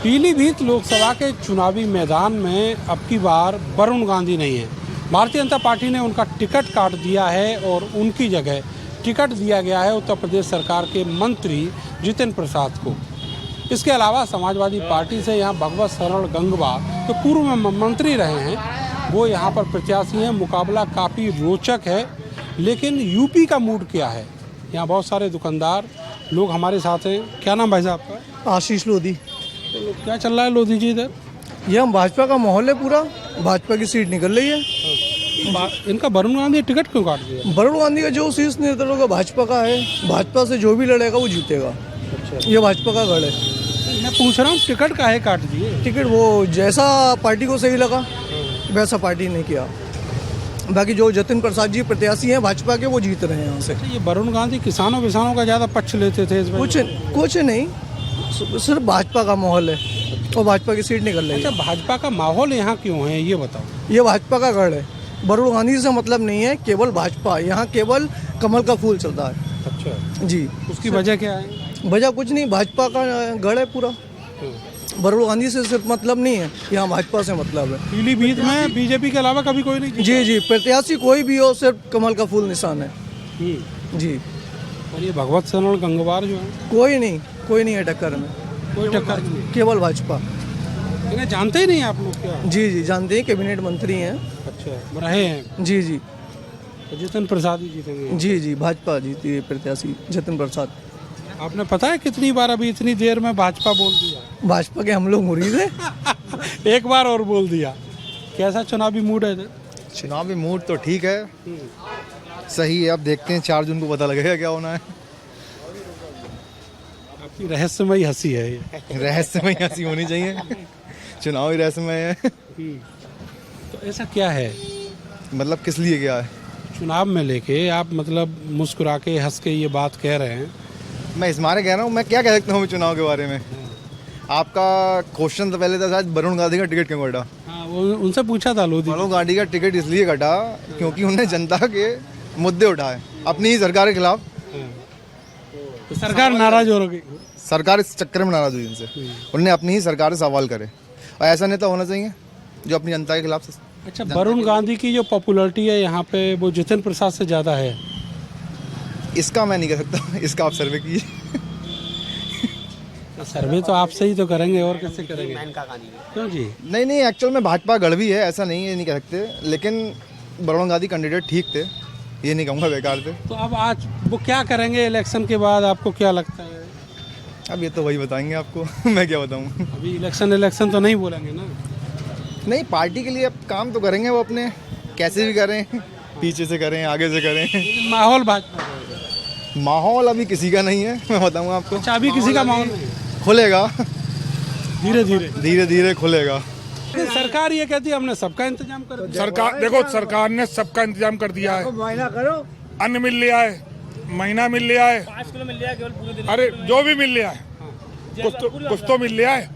पीलीभीत लोकसभा के चुनावी मैदान में अब की बार वरुण गांधी नहीं है। भारतीय जनता पार्टी ने उनका टिकट काट दिया है और उनकी जगह टिकट दिया गया है उत्तर प्रदेश सरकार के मंत्री जितेंद्र प्रसाद को। इसके अलावा समाजवादी पार्टी से यहाँ भगवत शरण गंगवा तो पूर्व में मंत्री रहे हैं, वो यहाँ पर प्रत्याशी हैं। मुकाबला काफ़ी रोचक है, लेकिन यूपी का मूड क्या है? यहाँ बहुत सारे दुकानदार लोग हमारे साथ हैं। क्या नाम भाई साहब आपका? आशीष लोधी। तो क्या चल रहा है लोधी जी इधर? ये हम भाजपा का माहौल है, पूरा भाजपा की सीट निकल रही है। इनका वरुण गांधी टिकट क्यों काट दिया? वरुण गांधी का जो शीर्ष नेतृत्व होगा भाजपा का है, भाजपा से जो भी लड़ेगा वो जीतेगा। ये भाजपा का गढ़ है। मैं पूछ रहा हूँ टिकट काहे काट दिए? टिकट वो जैसा पार्टी को सही लगा वैसा पार्टी ने किया। बाकी जो जतिन प्रसाद जी प्रत्याशी हैं भाजपा के, वो जीत रहे हैं यहाँ से। ये वरुण गांधी किसानों विसानों का ज़्यादा पक्ष लेते थे इस बार। कुछ नहीं, सिर्फ भाजपा का माहौल है और भाजपा की सीट निकल रही है। अच्छा, भाजपा का माहौल यहाँ क्यों है ये बताओ? ये भाजपा का गढ़ है। वरुण गांधी से मतलब नहीं है, केवल भाजपा। यहाँ केवल कमल का फूल चलता है। अच्छा जी। उसकी वजह क्या है? वजह कुछ नहीं, भाजपा का गढ़ है पूरा। वरुण गांधी से सिर्फ मतलब नहीं है, यहाँ भाजपा से मतलब है। पीलीभीत में बीजेपी के अलावा कभी कोई नहीं? जी, प्रत्याशी कोई भी हो, सिर्फ कमल का फूल निशान है। जी। और ये भगवत शरण गंगवार जो है? कोई नहीं है टक्कर में। कोई टक्कर नहीं, केवल भाजपा। इन्हें जानते ही नहीं आप लोग क्या? जी जानते हैं, कैबिनेट मंत्री हैं। अच्छा, रहे हैं। जी। तो जितेंद्र प्रसाद ही जीतेंगे? जी, भाजपा जीती है प्रत्याशी जितेंद्र प्रसाद। आपने पता है कितनी बार अभी इतनी देर में भाजपा बोल दिया? भाजपा के हम लोग मुरीद हैं। एक बार और बोल दिया। कैसा चुनावी मूड है इधर? चुनावी मूड तो ठीक है, सही है। अब देखते हैं 4 जून को पता लगेगा क्या होना है। आपकी रहस्यमयी हंसी है ये। रहस्यमय हंसी होनी चाहिए, चुनाव ही रहस्यमय है। तो ऐसा क्या है? मतलब किस लिए क्या है? चुनाव में लेके आप मतलब मुस्कुरा के हंस के ये बात कह रहे हैं। मैं इस मारे कह रहा हूँ, मैं क्या कह सकता हूँ चुनाव के बारे में? आपका क्वेश्चन तो पहले था शायद वरुण गांधी का टिकट क्यों कटा। हाँ, वो उनसे पूछा था लोधी। वरुण गांधी का टिकट इसलिए कटा क्योंकि उन्होंने जनता के मुद्दे उठाए अपनी ही सरकार के खिलाफ। तो सरकार नाराज हो रही। सरकार इस चक्कर में नाराज हुई उनसे। उन्होंने अपनी ही सरकार से सवाल करे, और ऐसा नेता होना चाहिए जो अपनी जनता के खिलाफ। अच्छा, वरुण गांधी की जो पॉपुलैरिटी है यहाँ पे वो जितेंद्र प्रसाद से ज़्यादा है। इसका मैं नहीं कह सकता, इसका आप सर्वे कीजिए। सर्वे तो आपसे ही तो करेंगे, और कैसे करेंगे? क्यों जी? नहीं, एक्चुअल में भाजपा गढ़ भी है, ऐसा नहीं है, नहीं कह सकते। लेकिन वरुण गांधी कैंडिडेट ठीक थे, ये नहीं कहूँगा बेकार थे। तो अब आज वो क्या करेंगे इलेक्शन के बाद, आपको क्या लगता है? अब ये तो वही बताएंगे आपको। मैं क्या बताऊँ? अभी इलेक्शन तो नहीं बोलेंगे ना? नहीं, पार्टी के लिए अब काम तो करेंगे वो अपने, कैसे भी करें, पीछे से करें आगे से करें। माहौल भाजपा का माहौल अभी किसी का नहीं है, मैं बताऊँगा आपको। अच्छा, अभी किसी का माहौल नहीं? खुलेगा, धीरे धीरे खुलेगा। सरकार ये कहती है हमने सबका इंतजाम कर दिया। सरकार देखो, सरकार ने सबका इंतजाम कर दिया है। महीना करो, अन्न मिल लिया है, महीना मिल लिया है, 5 किलो मिल लिया केवल पूरे दिन। अरे जो भी मिल लिया है, कुछ तो मिल लिया है।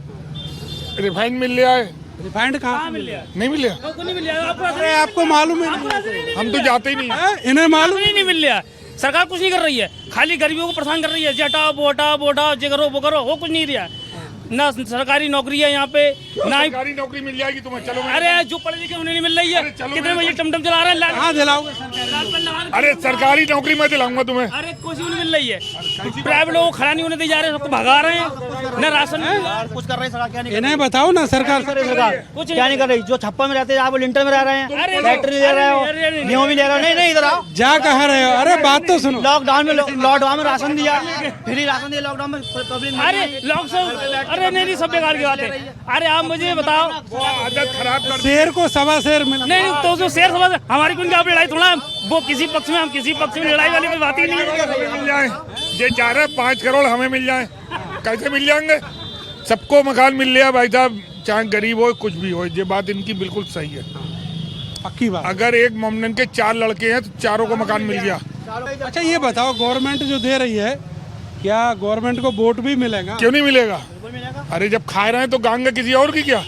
रिफाइंड मिल लिया है। रिफाइंड कहाँ मिल लिया? नहीं मिल लिया, आपको नहीं मिल लिया। अरे आपको मालूम है? हम तो जाते ही नहीं है। इन्हें मालूम नहीं मिल लिया। सरकार कुछ नहीं कर रही है, खाली गरीबों को परेशान कर रही है। हटाओ वो हटाओ, ये करो वो करो, वो कुछ नहीं दिया। ना सरकारी नौकरी है यहाँ पे, ना ही सरकारी नौकरी मिल जाएगी तुम्हें। चलो, अरे जो पढ़े लिखे उन्हें नहीं मिल रही है। कितने बजे टमटम चला रहे हैं? कहाँ दिलाओगे? अरे सरकारी नौकरी मैं दिलाऊंगा तुम्हें। अरे कुछ भी नहीं मिल रही है। प्राइवेट लोगों को खड़ा नहीं होने दे जा रहे हैं, सबको भगा रहे हैं। न राशन कुछ कर रहे हैं सरकार, क्या नहीं इन्हें बताओ ना, सरकार सरकार कुछ क्या नहीं कर रही। जो छप्पा में रहते हैं आप लिंटर में रह रहे हैं, अरे फैक्ट्री ले रहे हो, गेहूं भी ले रहे हो। नहीं इधर आओ। जा कहाँ रहे हो? अरे बात तो सुनो। लॉकडाउन में राशन दिया, फ्री राशन दिया लॉकडाउन में पब्लिक। अरे अरे नहीं, सब बेकार की बात है। अरे आप मुझे बताओ, आदत खराब कर। शेर को सवा शेर मिला। नहीं तो जो शेर समझ हमारी कोई क्या लड़ाई थोड़ा, वो किसी पक्ष में हम किसी पक्ष में लड़ाई वाली कोई बात ही नहीं है। मिल जाए, ये चाह रहे 5 करोड़ हमें मिल जाए, कैसे मिल जाएंगे? सबको मकान मिल लिया भाई साहब, चाहे गरीब हो कुछ भी हो। ये बात इनकी बिल्कुल सही है, पक्की बात। अगर एक मोमडन के 4 लड़के हैं तो चारों को मकान मिल गया। अच्छा, ये बताओ गवर्नमेंट जो दे रही है, क्या गवर्नमेंट को वोट भी मिलेगा? क्यों नहीं मिलेगा? अरे जब खा रहे हैं तो गांगे किसी और की क्या?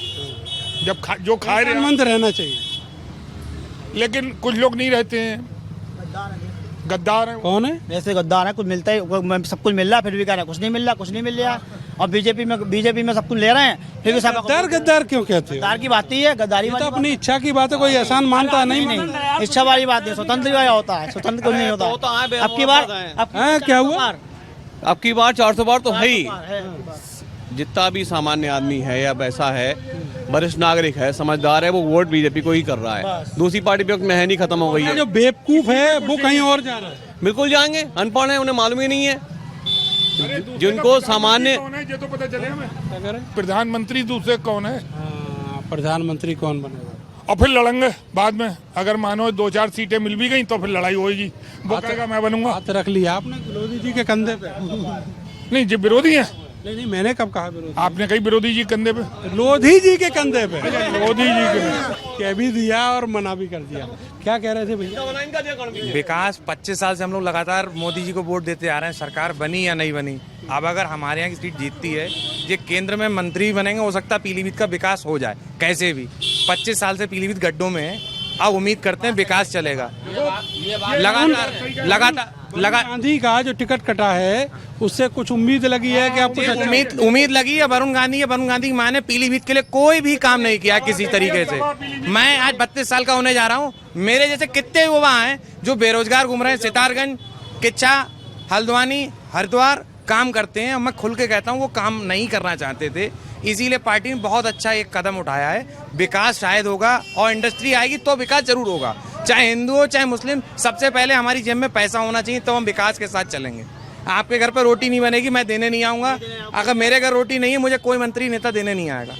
जब जो खा रहे हैं, रहना चाहिए। लेकिन कुछ लोग नहीं रहते हैं, गद्दार हैं। कौन है? वैसे गद्दार है, कुछ मिलता है, सब कुछ मिल रहा है, फिर भी कह रहा है कुछ नहीं मिल रहा, कुछ नहीं मिल रहा। और बीजेपी में सब कुछ ले रहे हैं, फिर भी सब गद्दार गद्दार क्यों कहते हो? गद्दार की बात ही है, गद्दारी ये तो वाली अपनी इच्छा की बात है, कोई एहसान मानता है नहीं मानता? नहीं, इच्छा वाली बात है, स्वतंत्र ही होता है, स्वतंत्र कुछ नहीं होता। अब की बार क्या हुआ? अब की बार 400 बार तो है ही। जितना भी सामान्य आदमी है या वैसा है, वरिष्ठ नागरिक है, समझदार है, वो वोट बीजेपी को ही कर रहा है। दूसरी पार्टी पे में है नहीं, खत्म हो गई है। जो बेवकूफ है वो कहीं और जा रहा है। बिल्कुल जाएंगे, अनपढ़ है, उन्हें मालूम ही नहीं है। जिनको सामान्य कौन है ये तो पता चले हमें। प्रधानमंत्री दूसरे कौन है? प्रधानमंत्री कौन बनेगा? और फिर लड़ेंगे बाद में, अगर मानो 2-4 सीटें मिल भी गई तो फिर लड़ाई होगी। वो कहेगा मैं बनूंगा। हाथ रख लिया आपने विरोधी जी के कंधे पे। नहीं, जो विरोधी है, नहीं मैंने कब कहा विरोधी? आपने कही विरोधी जी कंधे पे। लोधी जी के कंधे पे विरोधी जी के कह भी दिया और मना भी कर दिया। क्या कह रहे थे भैया? विकास 25 साल से हम लोग लगातार मोदी जी को वोट देते आ रहे हैं, सरकार बनी या नहीं बनी। अब अगर हमारे यहाँ की सीट जीतती है, ये केंद्र में मंत्री बनेंगे, हो सकता है पीलीभीत का विकास हो जाए कैसे भी। 25 साल से पीलीभीत गड्ढों में है, अब उम्मीद करते हैं विकास चलेगा लगातार। गांधी का जो टिकट कटा है उससे कुछ उम्मीद लगी है कि आप कुछ उम्मीद लगी है वरुण गांधी है। वरुण गांधी की मां ने पीलीभीत के लिए कोई भी काम नहीं किया किसी तरीके से। मैं आज 32 साल का होने जा रहा हूँ, मेरे जैसे कितने युवा हैं जो बेरोजगार घूम रहे हैं, सितारगंज, किच्छा, हल्द्वानी, हरिद्वार काम करते हैं। मैं खुल के कहता हूँ वो काम नहीं करना चाहते थे, इसीलिए पार्टी ने बहुत अच्छा एक कदम उठाया है। विकास शायद होगा और इंडस्ट्री आएगी तो विकास जरूर होगा, चाहे हिंदू हो चाहे मुस्लिम। सबसे पहले हमारी जेब में पैसा होना चाहिए तो हम विकास के साथ चलेंगे। आपके घर पर रोटी नहीं बनेगी, मैं देने नहीं आऊँगा। अगर मेरे घर रोटी नहीं है, मुझे कोई मंत्री नेता देने नहीं आएगा।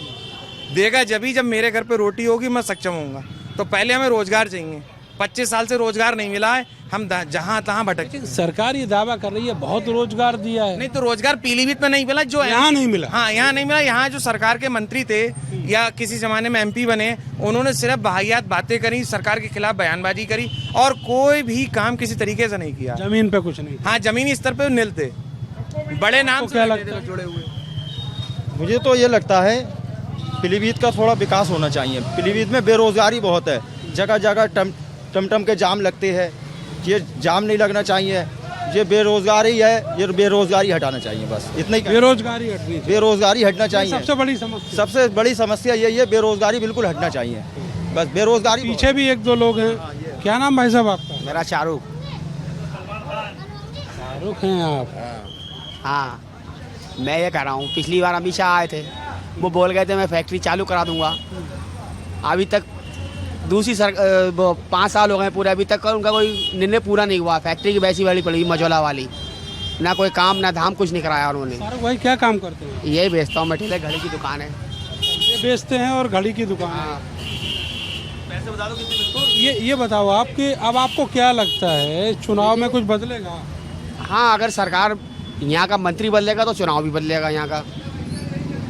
देगा जब मेरे घर पर रोटी होगी, मैं सक्षम होऊंगा। तो पहले हमें रोजगार चाहिए। 25 साल से रोजगार नहीं मिला है, हम जहाँ तहाँ भटक। सरकार ये दावा कर रही है बहुत रोजगार दिया है। नहीं तो रोजगार पीलीभीत में नहीं मिला, जो यहाँ नहीं मिला। हाँ, यहाँ नहीं मिला। यहाँ जो सरकार के मंत्री थे या किसी जमाने में MP बने, उन्होंने सिर्फ वाहियात बातें करी, सरकार के खिलाफ बयानबाजी करी और कोई भी काम किसी तरीके से नहीं किया। जमीन पे कुछ नहीं। हाँ, जमीनी स्तर पे नील थे, बड़े नाम क्या लगता है? जुड़े हुए। मुझे तो ये लगता है पीलीभीत का थोड़ा विकास होना चाहिए। पीलीभीत में बेरोजगारी बहुत है, जगह जगह टमटम के जाम लगते हैं। ये जाम नहीं लगना चाहिए, ये बेरोजगारी है, ये बेरोजगारी हटाना चाहिए, बस इतना ही। बेरोजगारी हटनी, बेरोजगारी हटना चाहिए। सबसे बड़ी समस्या, सबसे बड़ी समस्या यही है, बेरोजगारी बिल्कुल हटना चाहिए। बस बेरोजगारी। पीछे भी 1-2 लोग हैं। क्या नाम भाई साहब आपका? मेरा शाहरुख। शाहरुख हैं आप? हाँ, मैं ये कह रहा हूँ, पिछली बार अमित शाह आए थे, वो बोल गए थे मैं फैक्ट्री चालू करा दूंगा। अभी तक दूसरी 5 साल हो गए पूरे, अभी तक उनका कोई निर्णय पूरा नहीं हुआ। फैक्ट्री की वैसी वाली पड़ी मजोला वाली, ना कोई काम ना धाम, कुछ नहीं कराया उन्होंने। शाहरुख भाई क्या काम करते हैं? यही बेचता हूँ मैं, ठेले घड़ी की दुकान है। ये बेचते हैं और घड़ी की दुकान है। पैसे बता दो कितने। तो ये बताओ आपके, अब आपको क्या लगता है चुनाव में कुछ बदलेगा? हाँ, अगर सरकार यहाँ का मंत्री बदलेगा तो चुनाव भी बदलेगा। यहाँ का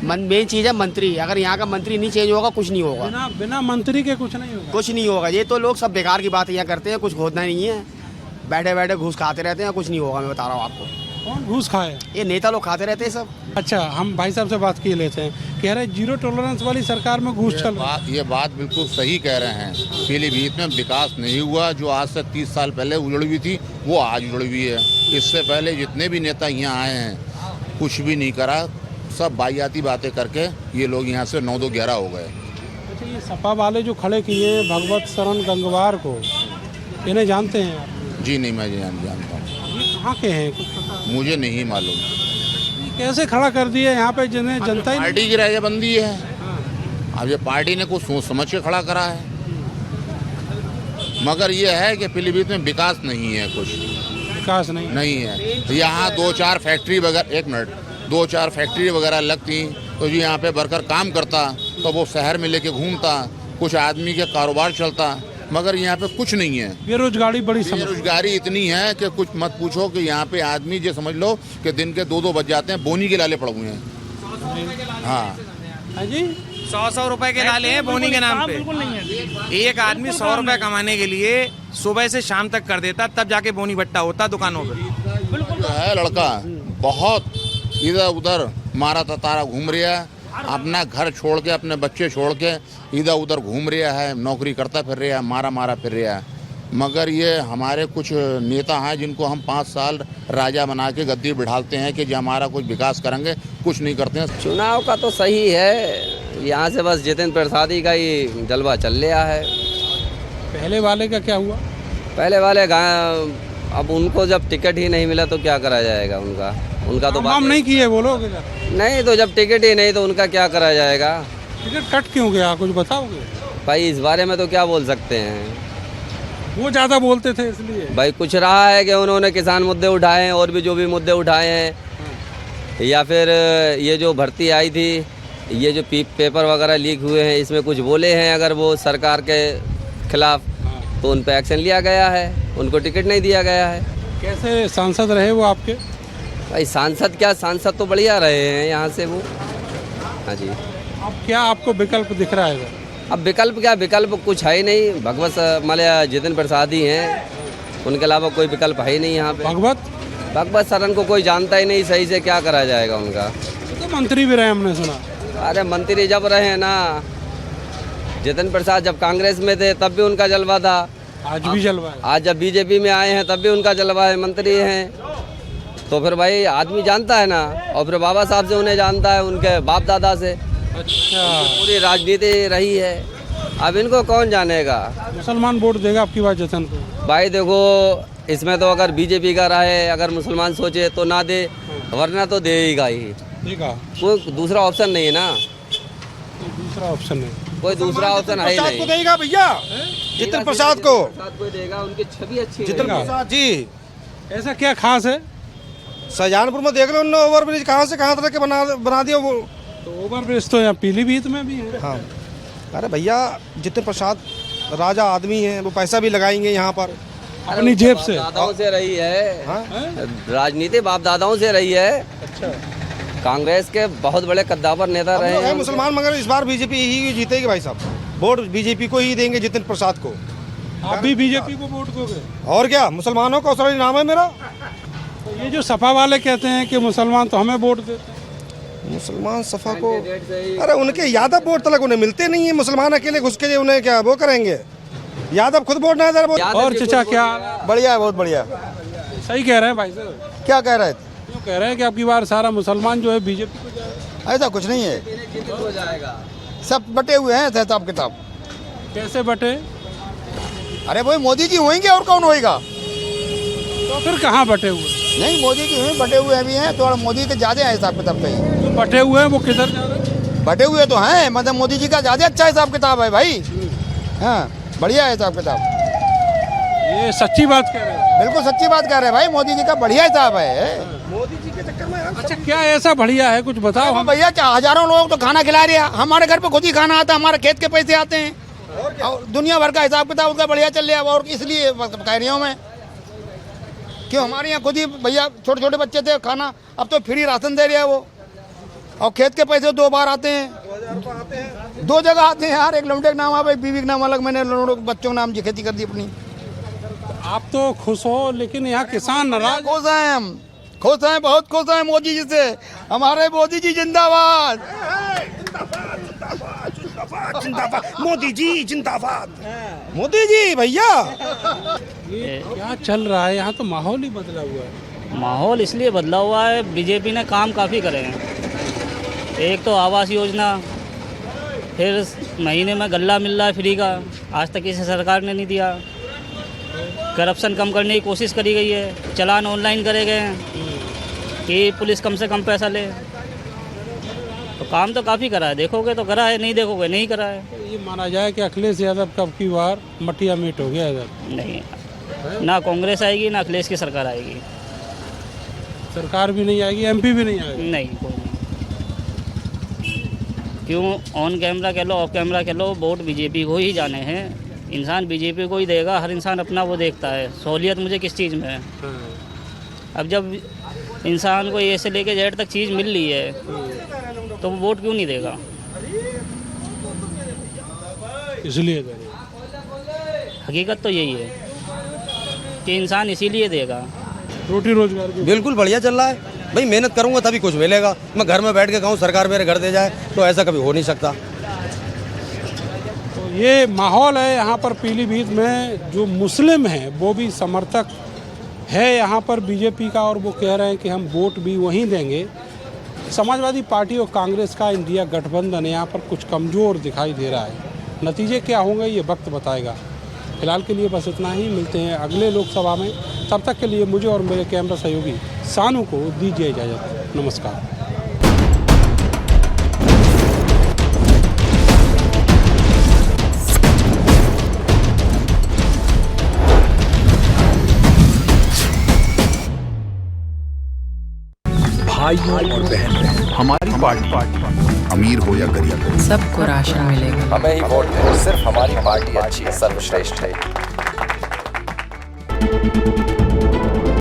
मेन चीज़ है मंत्री। अगर यहाँ का मंत्री नहीं चेंज होगा, कुछ नहीं होगा। बिना मंत्री के कुछ नहीं होगा। कुछ नहीं होगा। ये तो लोग सब बेकार की बात यहाँ करते हैं, कुछ खोदना नहीं है, बैठे बैठे घूस खाते रहते हैं, कुछ नहीं होगा। मैं बता रहा हूँ आपको। कौन घूस खाए? ये नेता लोग खाते रहते हैं सब। अच्छा, हम भाई साहब से बात किए लेते हैं, कह रहे हैं 0 टॉलरेंस वाली सरकार में घूस चल रहा है। ये बात बिल्कुल सही कह रहे हैं। पीलीभीत में विकास नहीं हुआ। जो आज से 30 साल पहले उजड़ी हुई थी वो आज उजड़ी हुई है। इससे पहले जितने भी नेता यहाँ आए हैं कुछ भी नहीं करा, सब बायाती बातें करके ये लोग यहाँ से 9-2-11 हो गए। अच्छा, ये सपा वाले जो खड़े किए हैं भगवत शरण गंगवार को, इन्हें जानते हैं आप? जी नहीं, मैं जानता हूँ। ये कहाँ के हैं कुछ पता? मुझे नहीं मालूम। कैसे खड़ा कर दिए यहाँ पे जिन्हें जनता ही पार्टी की रजाबंदी है। अब ये पार्टी ने कुछ सोच समझ के खड़ा करा है, मगर ये है कि पीलीभीत में विकास नहीं है, कुछ विकास नहीं है। यहाँ 2-4 फैक्ट्री वगैरह, 1 मिनट, 2-4 फैक्ट्री वगैरह लगती तो जो यहाँ पे वर्कर काम करता तो वो शहर में लेके घूमता, कुछ आदमी के कारोबार चलता, मगर यहाँ पे कुछ नहीं है। बेरोजगारी बड़ी समस्या। बेरोजगारी इतनी है कि कुछ मत पूछो कि यहाँ पे आदमी जो समझ लो कि दिन के 2-2 बज जाते हैं, बोनी के लाले पड़े हुए हैं। हाँ जी, 100 रुपए के लाले हैं बोनी के नाम पे। एक आदमी 100 रुपए कमाने के लिए सुबह से शाम तक कर देता, तब जाके बोनी बट्टा होता दुकानों पे। जो है लड़का बहुत इधर उधर मारा तारा घूम रहा है, अपना घर छोड़ के, अपने बच्चे छोड़ के इधर उधर घूम रहा है, नौकरी करता फिर रहा है, मारा फिर रहा है। मगर ये हमारे कुछ नेता हैं जिनको हम 5 साल राजा बना के गद्दी बिठाते हैं कि जो हमारा कुछ विकास करेंगे, कुछ नहीं करते हैं। चुनाव का तो सही है, यहाँ से बस जितिन प्रसादी का ही जलवा चल रहा है। पहले वाले का क्या हुआ? पहले वाले अब उनको जब टिकट ही नहीं मिला तो क्या करा जाएगा उनका तो काम नहीं किए बोलोगे? नहीं, तो जब टिकट ही नहीं तो उनका क्या करा जाएगा। टिकट कट क्यों गया, कुछ बताओगे? भाई इस बारे में तो क्या बोल सकते हैं, वो ज़्यादा बोलते थे इसलिए। भाई कुछ रहा है कि उन्होंने किसान मुद्दे उठाए हैं और भी जो भी मुद्दे उठाए हैं, या फिर ये जो भर्ती आई थी, ये जो पेपर वगैरह लीक हुए हैं, इसमें कुछ बोले हैं अगर वो सरकार के खिलाफ, तो उन पर एक्शन लिया गया है, उनको टिकट नहीं दिया गया है। कैसे सांसद रहे वो आपके? भाई सांसद क्या, सांसद तो बढ़िया रहे हैं यहाँ से वो। हाँ जी। अब क्या आपको विकल्प दिख रहा है इधर? अब विकल्प क्या, विकल्प कुछ है ही नहीं। भगवत माल्या जितिन प्रसाद ही हैं, उनके अलावा कोई विकल्प है ही नहीं यहाँ पे। भगवत सरन को कोई जानता ही नहीं सही से, क्या करा जाएगा उनका। तो मंत्री भी रहे हमने सुना। अरे मंत्री जब रहे हैं ना, जितिन प्रसाद जब कांग्रेस में थे तब भी उनका जलवा था, आज भी जलवा है। आज जब बीजेपी में आए हैं तब भी उनका जलवा है, मंत्री हैं। तो फिर भाई आदमी जानता है ना, और फिर बाबा साहब से उन्हें जानता है, उनके बाप दादा से। अच्छा, पूरी राजनीति रही है, अब इनको कौन जानेगा। मुसलमान वोट देगा आपकी बात जतन को? भाई देखो, इसमें तो अगर बीजेपी का रहे, अगर मुसलमान सोचे तो ना दे, वरना तो देगा ही। देगा, कोई दूसरा ऑप्शन नहीं है ना। दूसरा ऑप्शन है, कोई दूसरा ऑप्शन है ही नहीं। को देगा भैया, जितिन प्रसाद को देगा, उनकी छवि अच्छी जितिन देगा। प्रसाद जी। ऐसा क्या खास है? शाहजहानपुर में देख लो, उन्होंने ओवरब्रिज कहाँ से कहाँ तक के बना दिया वो। तो ओवरब्रिज तो यहाँ पीलीभीत में भी है। हाँ, अरे भैया जितिन प्रसाद राजा आदमी हैं, वो पैसा भी लगाएंगे यहाँ पर अपनी जेब से। दादाओं से रही है। हाँ? राजनीति बाप दादाओं से रही है। अच्छा, कांग्रेस के बहुत बड़े कद्दावर नेता रहे हैं। मुसलमान, मगर इस बार बीजेपी ही जीतेगी भाई साहब, वोट बीजेपी को ही देंगे, जितिन प्रसाद को। आप भी बीजेपी को वोट दोगे? और क्या, मुसलमानों का उसरा नाम है मेरा। तो ये जो सपा वाले कहते हैं कि मुसलमान तो हमें वोट देते हैं। मुसलमान सफा को, अरे उनके यादव वोट तक उन्हें मिलते नहीं है। मुसलमान अकेले घुस के उन्हें क्या वो करेंगे, यादव खुद वोट ना दे। और चचा क्या? बढ़िया है, बहुत बढ़िया। सही कह रहे हैं भाई साहब। क्या कह रहे थे? क्यों कह रहे हैं कि आपकी बार सारा मुसलमान जो है बीजेपी को जाएगा? ऐसा कुछ नहीं है, सब बटे हुए हैं हिसाब किताब। कैसे बटे? अरे वही मोदी जी होंगे और कौन होएगा। तो फिर कहाँ बटे हुए? नहीं, मोदी जी हुए, बटे हुए भी हैं, थोड़ा मोदी के ज्यादा है हिसाब किताब कहीं। जो बटे हुए हैं वो किधर जा रहे हैं? बटे हुए तो हैं, मतलब मोदी जी का ज्यादा अच्छा हिसाब किताब है भाई। हाँ, बढ़िया है हिसाब किताब। ये सच्ची बात कह रहे हैं? बिल्कुल सच्ची बात कह रहे हैं भाई, मोदी जी का बढ़िया हिसाब है। मोदी जी के चक्कर में अच्छा, क्या ऐसा बढ़िया है, कुछ बताओ हम। भैया क्या, हजारों लोग तो खाना खिला रहे हैं, हमारे घर पे खुद ही खाना आता है, हमारे खेत के पैसे आते हैं, और दुनिया भर का हिसाब किताब उसका बढ़िया चल रहा है। और इसलिए कह रही हूँ मैं, क्यों हमारे यहाँ खुद ही भैया छोटे छोटे बच्चे थे, खाना अब तो फ्री राशन दे रहे हैं वो, और खेत के पैसे 2 बार आते हैं, 2 जगह आते हैं यार। एक लौंडे का नाम है, बीवी का नाम अलग, मैंने बच्चों के नाम जी खेती कर दी अपनी। आप तो खुश हो, लेकिन यहाँ किसान नाराज। खुश हैं हम, खुश हैं, बहुत खुश हैं मोदी जी से। हमारे मोदी जी जिंदाबाद, मोदी जी जिंदाबाद, मोदी जी भैया। ये क्या चल रहा है यहाँ? तो माहौल ही बदला हुआ है। माहौल इसलिए बदला हुआ है, बीजेपी ने काम काफ़ी करे हैं। एक तो आवास योजना, फिर महीने में गल्ला मिल रहा है फ्री का, आज तक इसे सरकार ने नहीं दिया। करप्शन कम करने की कोशिश करी गई है, चालान ऑनलाइन करे गए हैं कि पुलिस कम से कम पैसा ले। तो काम तो काफ़ी करा है, देखोगे तो करा है, नहीं देखोगे नहीं करा है। ये माना जाए कि अखिलेश यादव का अब की बार मटिया मीट हो गया इधर। नहीं, ना कांग्रेस आएगी ना अखिलेश की सरकार आएगी। सरकार भी नहीं आएगी, एमपी भी नहीं आएगी। नहीं, कोई नहीं। क्यों, ऑन कैमरा कह लो ऑफ कैमरा कह लो, वोट बीजेपी को ही जाने हैं। इंसान बीजेपी को ही देगा, हर इंसान अपना वो देखता है, सहूलियत मुझे किस चीज़ में है। अब जब इंसान को ए से लेके जेड तक चीज़ मिल रही है तो वो वोट क्यों नहीं देगा? इसलिए हकीकत तो यही है कि इंसान इसीलिए देगा। रोटी रोजगार की बिल्कुल बढ़िया चल रहा है भाई, मेहनत करूंगा तभी कुछ मिलेगा। मैं घर में बैठ के कहूँ सरकार मेरे घर दे जाए, तो ऐसा कभी हो नहीं सकता। तो ये माहौल है यहाँ पर पीलीभीत में। जो मुस्लिम हैं वो भी समर्थक है यहाँ पर बीजेपी का, और वो कह रहे हैं कि हम वोट भी वहीं देंगे। समाजवादी पार्टी और कांग्रेस का इंडिया गठबंधन यहाँ पर कुछ कमज़ोर दिखाई दे रहा है। नतीजे क्या होंगे ये वक्त बताएगा। फिलहाल के लिए बस इतना ही, मिलते हैं अगले लोकसभा में। तब तक के लिए मुझे और मेरे कैमरा सहयोगी सानू को दीजिए इजाज़त। नमस्कार। भाइयों और बहनों, हमारी पार्टी अमीर हो या गरीब सबको राशन मिलेगा। हमें ही वोट दें, सिर्फ हमारी पार्टी अच्छी है, सर्वश्रेष्ठ है।